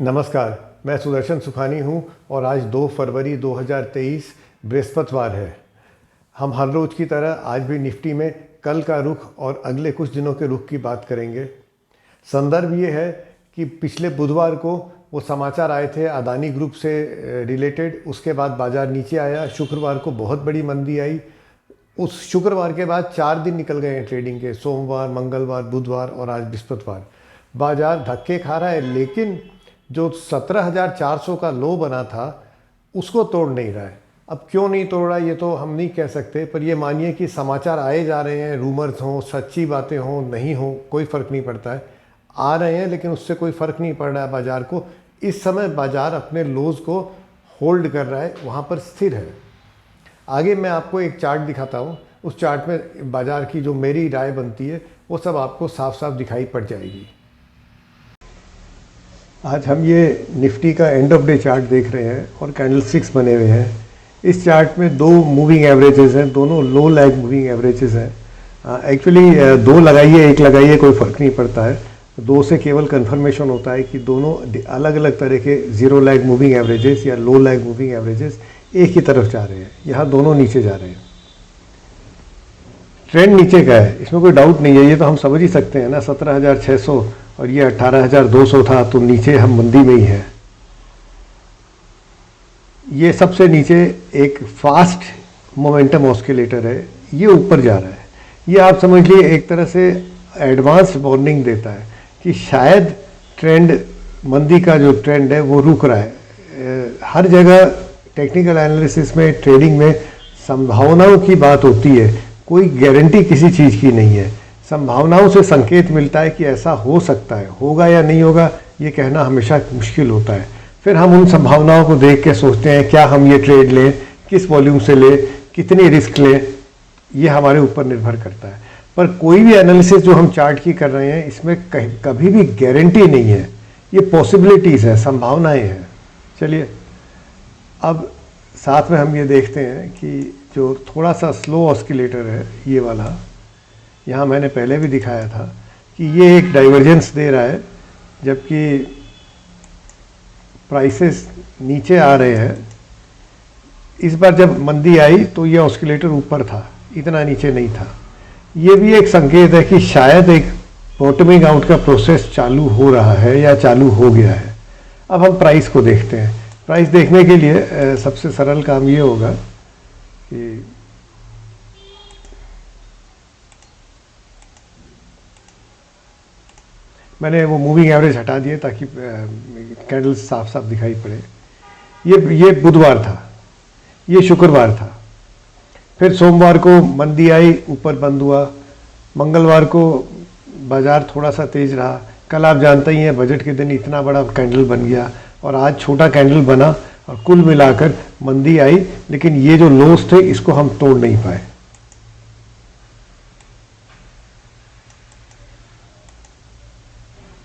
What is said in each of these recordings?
नमस्कार, मैं सुदर्शन सुखानी हूं और आज 2 फरवरी 2023 बृहस्पतिवार है। हम हर रोज़ की तरह आज भी निफ्टी में कल का रुख और अगले कुछ दिनों के रुख की बात करेंगे। संदर्भ ये है कि पिछले बुधवार को वो समाचार आए थे अदानी ग्रुप से रिलेटेड, उसके बाद बाज़ार नीचे आया। शुक्रवार को बहुत बड़ी मंदी आई। उस शुक्रवार के बाद 4 दिन निकल गए हैं ट्रेडिंग के, सोमवार, मंगलवार, बुधवार और आज बृहस्पतिवार। बाज़ार धक्के खा रहा है, लेकिन जो 17,400 का लो बना था उसको तोड़ नहीं रहा है। अब क्यों नहीं तोड़ रहा है ये तो हम नहीं कह सकते, पर ये मानिए कि समाचार आए जा रहे हैं, रूमर्स हों, सच्ची बातें हों, नहीं हों, कोई फ़र्क नहीं पड़ता है। आ रहे हैं लेकिन उससे कोई फ़र्क नहीं पड़ रहा है बाज़ार को। इस समय बाज़ार अपने लोज़ को होल्ड कर रहा है, वहाँ पर स्थिर है। आगे मैं आपको एक चार्ट दिखाता हूँ। उस चार्ट में बाज़ार की जो मेरी राय बनती है वो सब आपको साफ साफ दिखाई पड़ जाएगी। आज हम ये निफ्टी का एंड ऑफ डे चार्ट देख रहे हैं और कैंडल स्टिक्स बने हुए हैं। इस चार्ट में 2 मूविंग एवरेजेस हैं, दोनों लो लैग मूविंग एवरेजेस हैं। एक्चुअली 2 लगाइए 1 लगाइए कोई फ़र्क नहीं पड़ता है। 2 से केवल कंफर्मेशन होता है कि दोनों अलग अलग तरह के 0 लैग मूविंग एवरेजेस या लो लैग मूविंग एवरेजेस एक ही तरफ जा रहे हैं। यहाँ दोनों नीचे जा रहे हैं। ट्रेंड नीचे का है, इसमें कोई डाउट नहीं है। ये तो हम समझ ही सकते हैं ना, 17,600 और ये 18,200 था, तो नीचे हम मंदी में ही हैं। ये सबसे नीचे एक फास्ट मोमेंटम ऑस्किलेटर है, ये ऊपर जा रहा है। ये आप समझ लिए एक तरह से एडवांस वार्निंग देता है कि शायद ट्रेंड, मंदी का जो ट्रेंड है वो रुक रहा है। हर जगह टेक्निकल एनालिसिस में, ट्रेडिंग में संभावनाओं की बात होती है, कोई गारंटी किसी चीज़ की नहीं है। संभावनाओं से संकेत मिलता है कि ऐसा हो सकता है, होगा या नहीं होगा ये कहना हमेशा मुश्किल होता है। फिर हम उन संभावनाओं को देख के सोचते हैं क्या हम ये ट्रेड लें, किस वॉल्यूम से लें, कितनी रिस्क लें, ये हमारे ऊपर निर्भर करता है। पर कोई भी एनालिसिस जो हम चार्ट की कर रहे हैं इसमें कभी भी गारंटी नहीं है, ये पॉसिबिलिटीज़ है, संभावनाएँ हैं। चलिए अब साथ में हम ये देखते हैं कि जो थोड़ा सा स्लो ऑस्किलेटर है ये वाला, यहाँ मैंने पहले भी दिखाया था कि ये एक डाइवर्जेंस दे रहा है, जबकि प्राइसेस नीचे आ रहे हैं। इस बार जब मंदी आई तो ये ऑस्किलेटर ऊपर था, इतना नीचे नहीं था। ये भी एक संकेत है कि शायद एक बॉटमिंग आउट का प्रोसेस चालू हो रहा है या चालू हो गया है। अब हम प्राइस को देखते हैं। प्राइस देखने के लिए सबसे सरल काम ये होगा कि मैंने वो मूविंग एवरेज हटा दिए ताकि कैंडल साफ साफ दिखाई पड़े। ये बुधवार था, ये शुक्रवार था, फिर सोमवार को मंदी आई, ऊपर बंद हुआ। मंगलवार को बाज़ार थोड़ा सा तेज़ रहा। कल आप जानते ही हैं बजट के दिन इतना बड़ा कैंडल बन गया और आज छोटा कैंडल बना और कुल मिलाकर मंदी आई, लेकिन ये जो लोस थे इसको हम तोड़ नहीं पाए।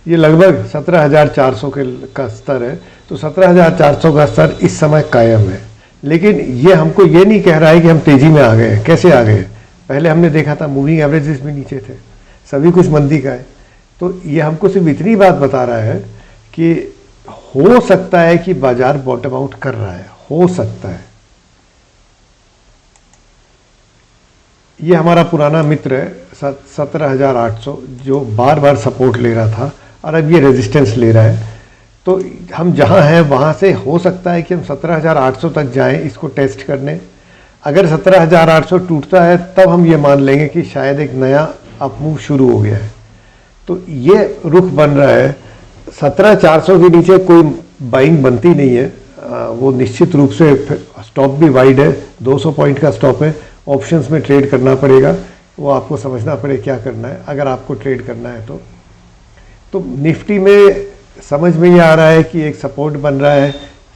ये लगभग 17,400 का स्तर है, तो 17,400 का स्तर इस समय कायम है। लेकिन ये हमको ये नहीं कह रहा है कि हम तेज़ी में आ गए हैं। कैसे आ गए? पहले हमने देखा था मूविंग एवरेजेस भी नीचे थे, सभी कुछ मंदी का है। तो ये हमको सिर्फ इतनी बात बता रहा है कि हो सकता है कि बाजार बॉटम आउट कर रहा है, हो सकता है। ये हमारा पुराना मित्र है 17,800, जो बार बार सपोर्ट ले रहा था और अब ये रेजिस्टेंस ले रहा है। तो हम जहाँ हैं वहाँ से हो सकता है कि हम 17,800 तक जाएं इसको टेस्ट करने। अगर 17,800 टूटता है तब हम ये मान लेंगे कि शायद एक नया अपमूव शुरू हो गया है। तो ये रुख बन रहा है। 17,400 के नीचे कोई बाइंग बनती नहीं है। वो निश्चित रूप से स्टॉप भी वाइड है, 200 पॉइंट का स्टॉप है। ऑप्शंस में ट्रेड करना पड़ेगा, वो आपको समझना पड़ेगा क्या करना है अगर आपको ट्रेड करना है तो निफ्टी में समझ में ये आ रहा है कि एक सपोर्ट बन रहा है।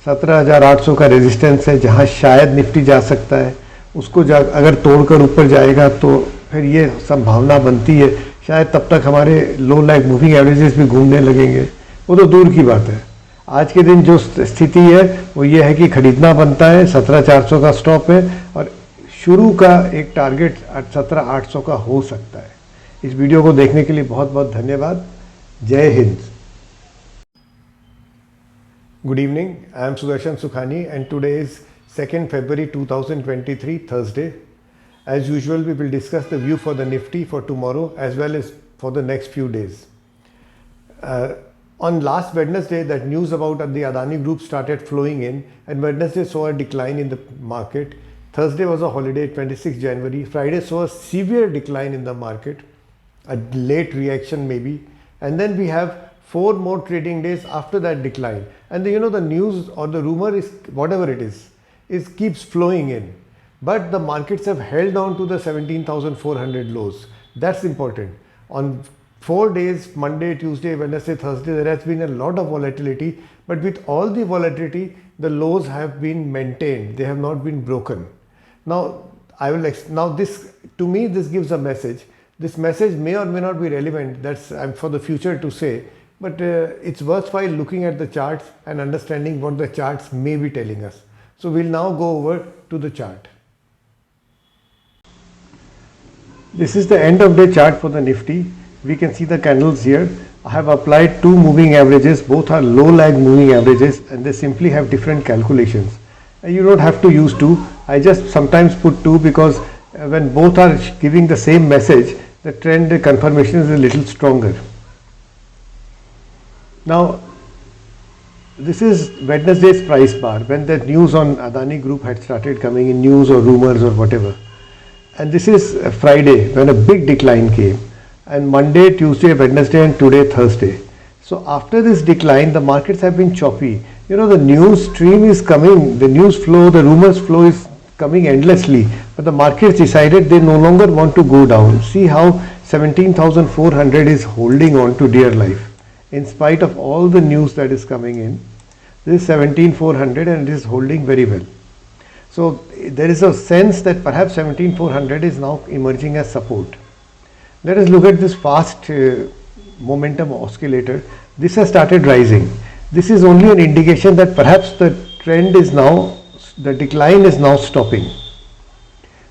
17,800 का रेजिस्टेंस है जहां शायद निफ्टी जा सकता है। उसको अगर तोड़कर ऊपर जाएगा तो फिर ये संभावना बनती है शायद तब तक हमारे लो लैग मूविंग एवरेजेस भी घूमने लगेंगे। वो तो दूर की बात है। आज के दिन जो स्थिति है वो ये है कि खरीदना बनता है, 17,400 का स्टॉप है और शुरू का एक टारगेट 17,800 का हो सकता है। इस वीडियो को देखने के लिए बहुत बहुत धन्यवाद। जय Hind. Good evening. I am Sudarshan Sukhani and today is 2nd February 2023, Thursday. As usual, we will discuss the view for the Nifty for tomorrow as well as for the next few days. On last Wednesday, that news about the Adani Group started flowing in, and Wednesday saw a decline in the market. Thursday was a holiday, 26 January. Friday saw a severe decline in the market, a late reaction maybe. And then we have 4 more trading days after that decline. And the news or the rumor is, whatever it is keeps flowing in. But the markets have held on to the 17,400 lows. That's important. On 4 days, Monday, Tuesday, Wednesday, Thursday, there has been a lot of volatility. But with all the volatility, the lows have been maintained. They have not been broken. Now, this, to me, this gives a message. This message may or may not be relevant. That's for the future to say. But it's worthwhile looking at the charts and understanding what the charts may be telling us. So we'll now go over to the chart. This is the end of day chart for the Nifty. We can see the candles here. I have applied 2 moving averages. Both are low lag moving averages and they simply have different calculations. And you don't have to use 2. I just sometimes put 2 because when both are giving the same message, the trend confirmation is a little stronger. Now, this is Wednesday's price bar when the news on Adani Group had started coming in, news or rumors or whatever. And this is Friday when a big decline came, and Monday, Tuesday, Wednesday and today Thursday. So after this decline, the markets have been choppy. The news stream is coming, the news flow, the rumors flow is coming endlessly, but the markets decided they no longer want to go down. See how 17,400 is holding on to dear life. In spite of all the news that is coming in, this is 17,400 and it is holding very well. So there is a sense that perhaps 17,400 is now emerging as support. Let us look at this fast momentum oscillator. This has started rising. This is only an indication that perhaps the trend is now, the decline is now stopping.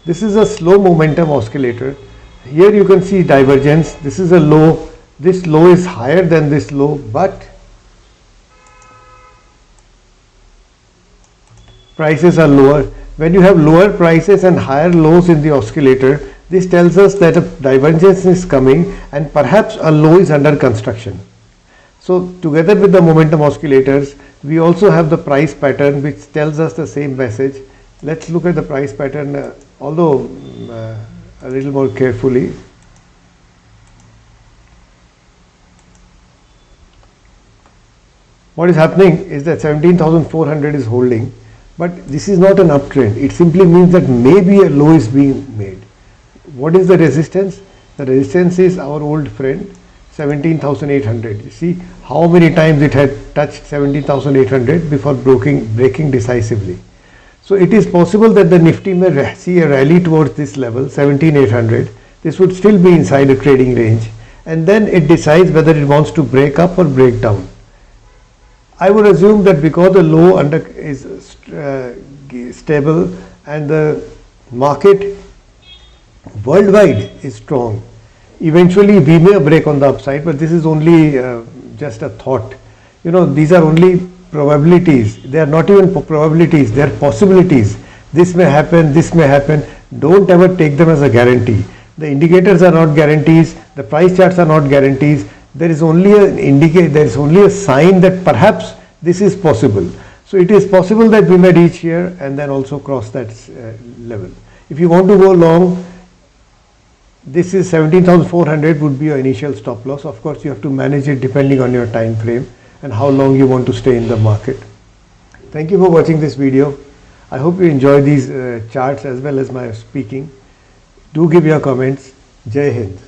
This is a slow momentum oscillator. Here you can see divergence. This is a low. This low is higher than this low, but prices are lower. When you have lower prices and higher lows in the oscillator, this tells us that a divergence is coming and perhaps a low is under construction. So together with the momentum oscillators, we also have the price pattern which tells us the same message. Let's look at the price pattern, although a little more carefully. What is happening is that 17,400 is holding, but this is not an uptrend. It simply means that maybe a low is being made. What is the resistance? The resistance is our old friend 17,800. You see how many times it had touched 17,800 before breaking decisively. So it is possible that the Nifty may see a rally towards this level 17,800. This would still be inside a trading range, and then it decides whether it wants to break up or break down. I would assume that because the low is stable and the market worldwide is strong, eventually we may break on the upside, but this is only just a thought. These are only probabilities. They are not even probabilities, they are possibilities. This may happen, this may happen. Don't ever take them as a guarantee. The indicators are not guarantees, the price charts are not guarantees. There is only there is only a sign that perhaps this is possible. So it is possible that we may reach here and then also cross that level. If you want to go long, this is 17,400 would be your initial stop loss. Of course, you have to manage it depending on your time frame and how long you want to stay in the market. Thank you for watching this video. I hope you enjoy these charts as well as my speaking. Do give your comments. Jai Hind.